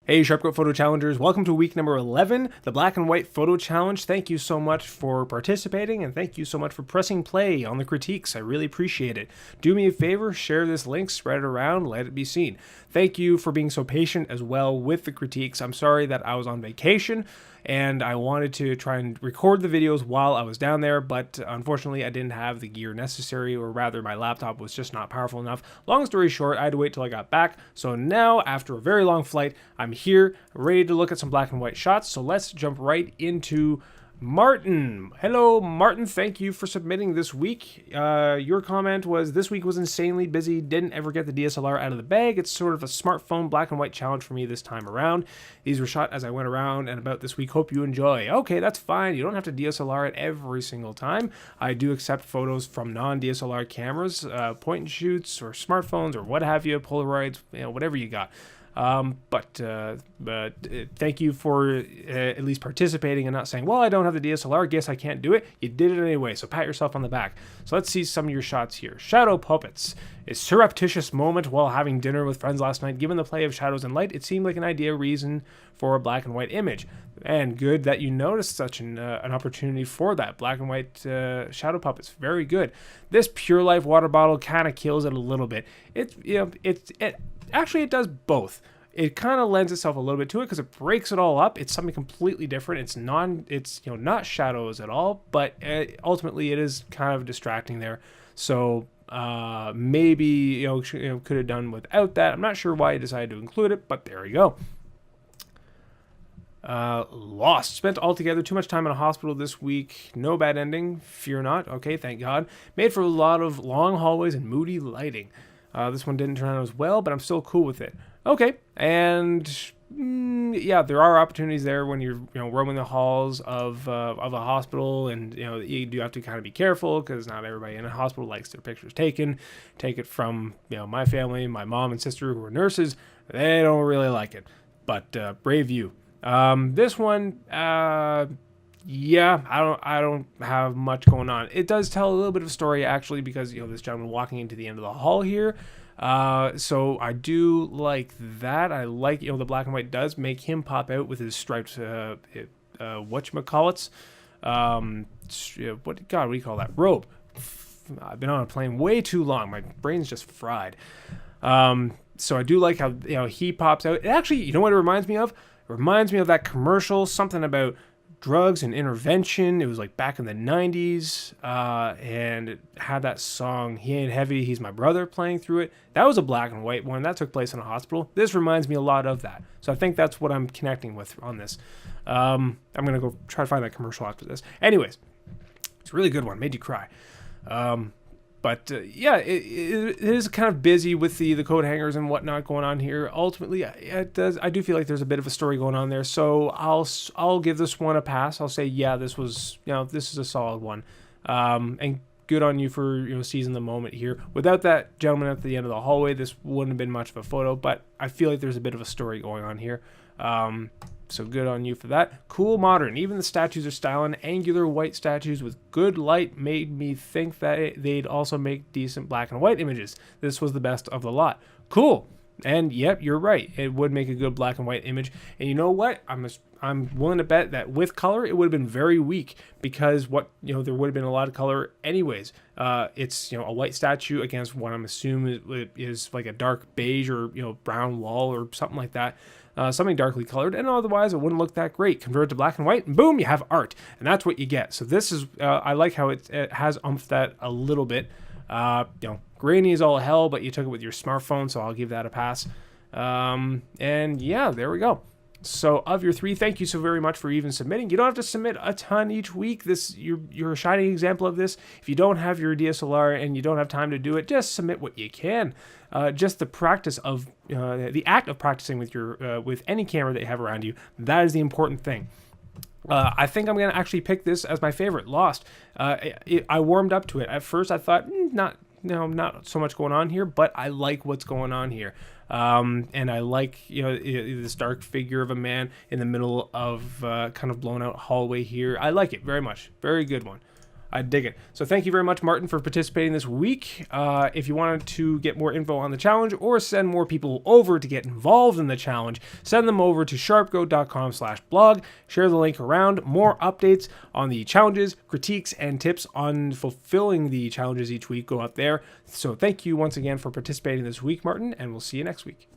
Hey Sharpcoat Photo Challengers, welcome to week number 11, the Black and White Photo Challenge. Thank you so much for participating and thank you so much for pressing play on the critiques. I really appreciate it. Do me a favor, share this link, spread it around, let it be seen. Thank you for being so patient as well with the critiques. I'm sorry that I was on vacation and I wanted to try and record the videos while I was down there, but unfortunately I didn't have the gear necessary, or rather my laptop was just not powerful enough. Long story short, I had to wait till I got back. So now, after a very long flight, I'm here, ready to look at some black and white shots. So let's jump right into Martin. Hello, Martin. Thank you for submitting this week. Your comment was, this week was insanely busy. Didn't ever get the DSLR out of the bag. It's sort of a smartphone black and white challenge for me this time around. These were shot as I went around and about this week. Hope you enjoy. Okay, that's fine. You don't have to DSLR it every single time. I do accept photos from non-DSLR cameras, point and shoots or smartphones or what have you, Polaroids, whatever you got. But thank you for at least participating and not saying, well, I don't have the DSLR, guess I can't do it. You did it anyway, so pat yourself on the back. So let's see some of your shots here. Shadow puppets. A surreptitious moment while having dinner with friends last night. Given the play of shadows and light, it seemed like an ideal reason for a black and white image. And good that you noticed such an opportunity for that. Black and white shadow puppets. Very good. This Pure Life water bottle kind of kills it a little bit. Actually, it does both. It kind of lends itself a little bit to it because it breaks it all up. It's something completely different. It's not shadows at all, but ultimately it is kind of distracting there. So maybe could have done without that. I'm not sure why he decided to include it, but there you go. Lost. Spent altogether too much time in a hospital this week. No bad ending. Fear not. Okay, thank God. Made for a lot of long hallways and moody lighting. This one didn't turn out as well, but I'm still cool with it. Okay, and yeah, there are opportunities there when you're roaming the halls of a hospital, and you do have to kind of be careful because not everybody in a hospital likes their pictures taken. Take it from my family, my mom and sister who are nurses, they don't really like it, but brave you. This one, yeah, I don't have much going on. It does tell a little bit of a story actually, because this gentleman walking into the end of the hall here. So I do like that. I like the black and white does make him pop out with his striped whatchamacallits. What do you call that? Robe. I've been on a plane way too long. My brain's just fried. So I do like how he pops out. It actually, what it reminds me of? It reminds me of that commercial, something about drugs and intervention. It was like back in the 90s, and it had that song, He Ain't Heavy, He's My Brother, playing through it. That was a black and white one. That took place in a hospital. This reminds me a lot of that. So I think that's what I'm connecting with on this. I'm going to go try to find that commercial after this. Anyways, it's a really good one. Made you cry. But yeah, it is kind of busy with the coat hangers and whatnot going on here. Ultimately, it does. I do feel like there's a bit of a story going on there. So I'll give this one a pass. I'll say, yeah, this was this is a solid one. And good on you for seizing the moment here. Without that gentleman at the end of the hallway, this wouldn't have been much of a photo. But I feel like there's a bit of a story going on here. So good on you for that. Cool modern. Even the statues are styling. Angular white statues with good light made me think that they'd also make decent black and white images. This was the best of the lot. Cool. And yep, you're right. It would make a good black and white image. And you know what? I'm willing to bet that with color, it would have been very weak, because there would have been a lot of color anyways. It's a white statue against what I'm assuming is like a dark beige or brown wall or something like that. Something darkly colored, and otherwise it wouldn't look that great. Convert it to black and white, and boom, you have art, and that's what you get. So this is, I like how it has umphed that a little bit. Grainy as all hell, but you took it with your smartphone, so I'll give that a pass. And yeah, there we go. So of your three, thank you so very much for even submitting. You don't have to submit a ton each week. You're a shining example of this. If you don't have your DSLR and you don't have time to do it, just submit what you can. Just the practice of the act of practicing with any camera that you have around you, that is the important thing. I think I'm going to actually pick this as my favorite, Lost. I warmed up to it. At first I thought, not so much going on here, but I like what's going on here. And I like, this dark figure of a man in the middle of kind of blown out hallway here. I like it very much. Very good one. I dig it. So thank you very much, Martin, for participating this week. If you wanted to get more info on the challenge or send more people over to get involved in the challenge, send them over to sharpgo.com/blog. Share the link around. More updates on the challenges, critiques, and tips on fulfilling the challenges each week go up there. So thank you once again for participating this week, Martin, and we'll see you next week.